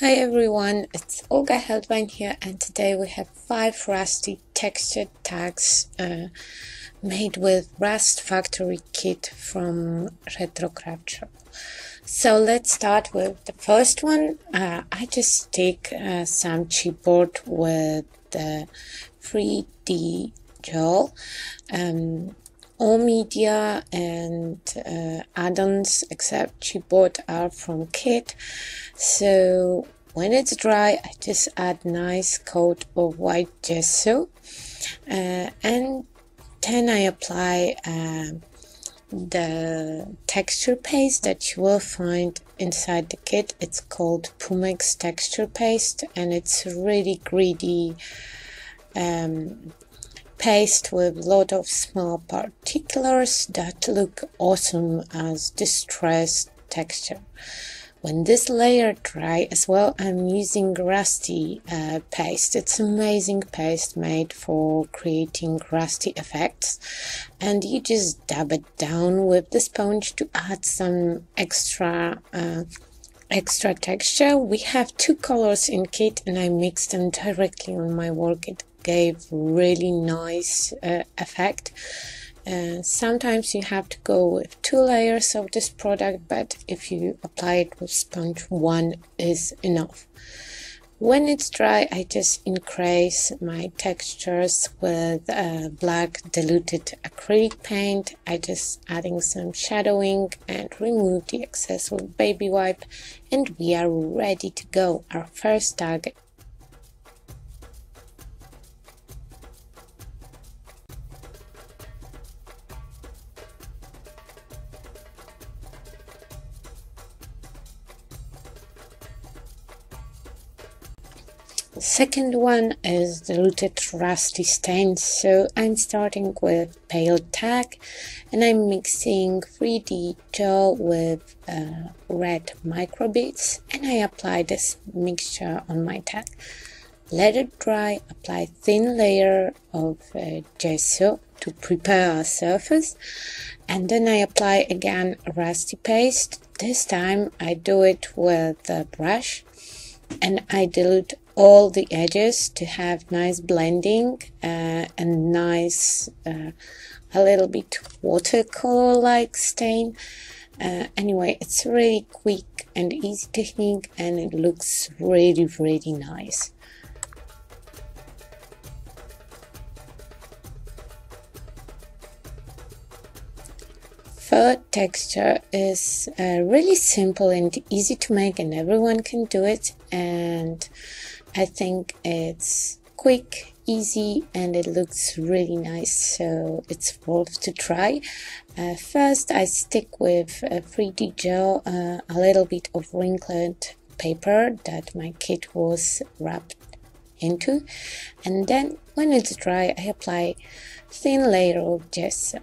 Hi everyone, it's Olga Heldwein here, and today we have 5 rusty textured tags made with Rust Factory kit from Kraft Shop. So let's start with the first one. I just stick some chipboard with the 3D gel. All media and add-ons except chipboard are from kit. So when it's dry, I just add nice coat of white gesso, and then I apply the texture paste that you will find inside the kit. It's called Pumex texture paste, and it's really gritty paste with a lot of small particulars that look awesome as distressed texture. When this layer dry as well, I'm using rusty paste. It's amazing paste made for creating rusty effects, and you just dab it down with the sponge to add some extra texture. We have 2 colors in kit, and I mixed them directly on my work. It gave really nice effect. Sometimes you have to go with 2 layers of this product, but if you apply it with sponge, 1 is enough. When it's dry, I just increase my textures with black diluted acrylic paint. I just adding some shadowing and remove the excess with baby wipe, and we are ready to go. Our first tag. The second one is diluted rusty stains, so I'm starting with pale tag, and I'm mixing 3D gel with red microbeads, and I apply this mixture on my tag. Let it dry, apply thin layer of gesso to prepare our surface, and then I apply again rusty paste. This time I do it with a brush, and I dilute all the edges to have nice blending and nice a little bit watercolor like stain. Anyway, it's really quick and easy technique, and it looks really nice. Third texture is really simple and easy to make, and everyone can do it, and I think it's quick, easy, and it looks really nice, so it's worth to try. First I stick with 3D gel, a little bit of wrinkled paper that my kit was wrapped into, and then when it's dry I apply thin layer of gesso.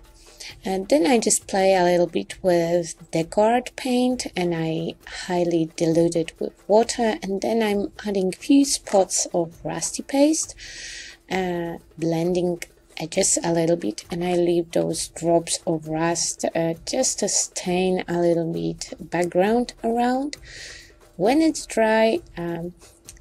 And then I just play a little bit with deco paint, and I highly dilute it with water, and then I'm adding few spots of rusty paste, blending edges a little bit, and I leave those drops of rust just to stain a little bit background around. When it's dry,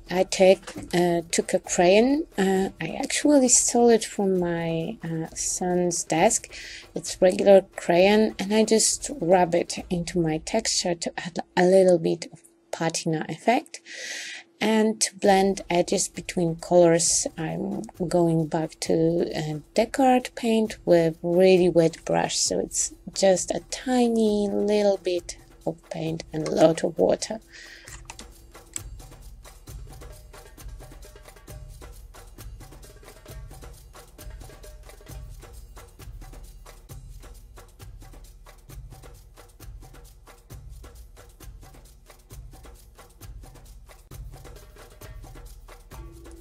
I took a crayon. I actually stole it from my son's desk. It's regular crayon, and I just rub it into my texture to add a little bit of patina effect. And to blend edges between colors, I'm going back to deco paint with really wet brush, so it's just a tiny little bit of paint and a lot of water.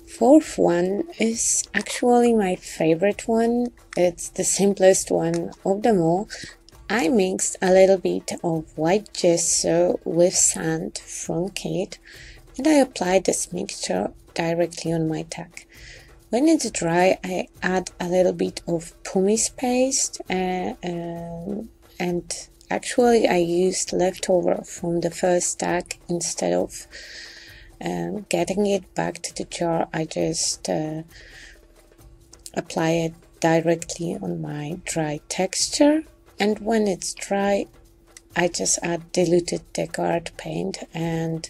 Fourth one is actually my favorite one. It's the simplest one of them all. I mixed a little bit of white gesso with sand from kit, and I applied this mixture directly on my tag. When it's dry, I add a little bit of pumice paste, and actually I used leftover from the first tag instead of Getting it back to the jar, I just apply it directly on my dry texture, and when it's dry I just add diluted Descartes paint, and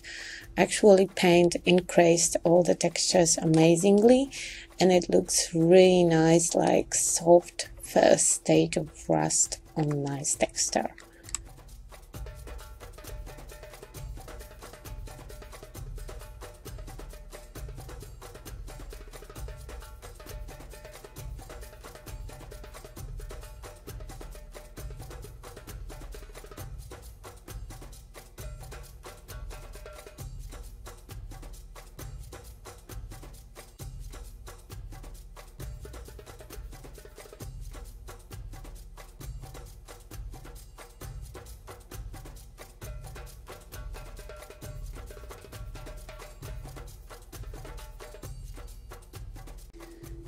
actually paint increased all the textures amazingly, and it looks really nice, like soft first stage of rust on nice texture.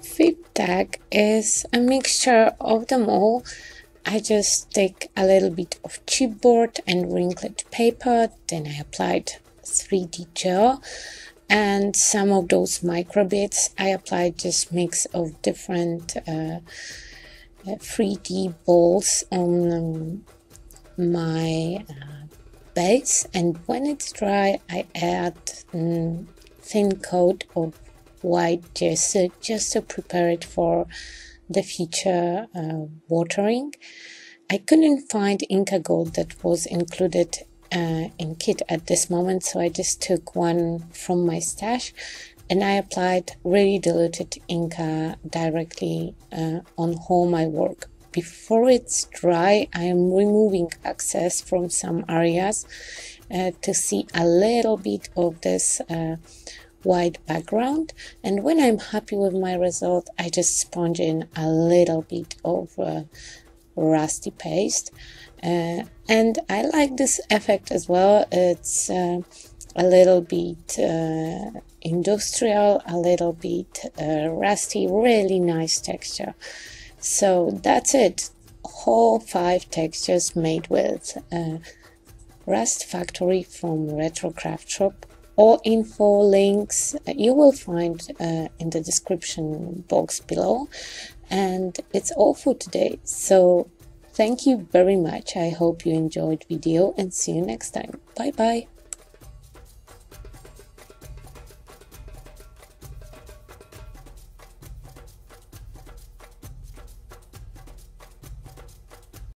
Fifth tag is a mixture of them all. I just take a little bit of chipboard and wrinkled paper, then I applied 3D gel, and some of those micro bits I applied this mix of different 3D balls on my base, and when it's dry I add thin coat of white gesso just to prepare it for the future watering. I couldn't find Inca Gold that was included in kit at this moment, so I just took one from my stash and I applied really diluted Inca directly on all my work. Before it's dry, I am removing excess from some areas to see a little bit of this white background, and when I'm happy with my result I just sponge in a little bit of rusty paste, and I like this effect as well. It's a little bit industrial, a little bit rusty, really nice texture. So that's it, whole 5 textures made with Rust Factory from Retro Kraft Shop. All info links you will find in the description box below, and it's all for today. So thank you very much. I hope you enjoyed the video and see you next time. Bye bye.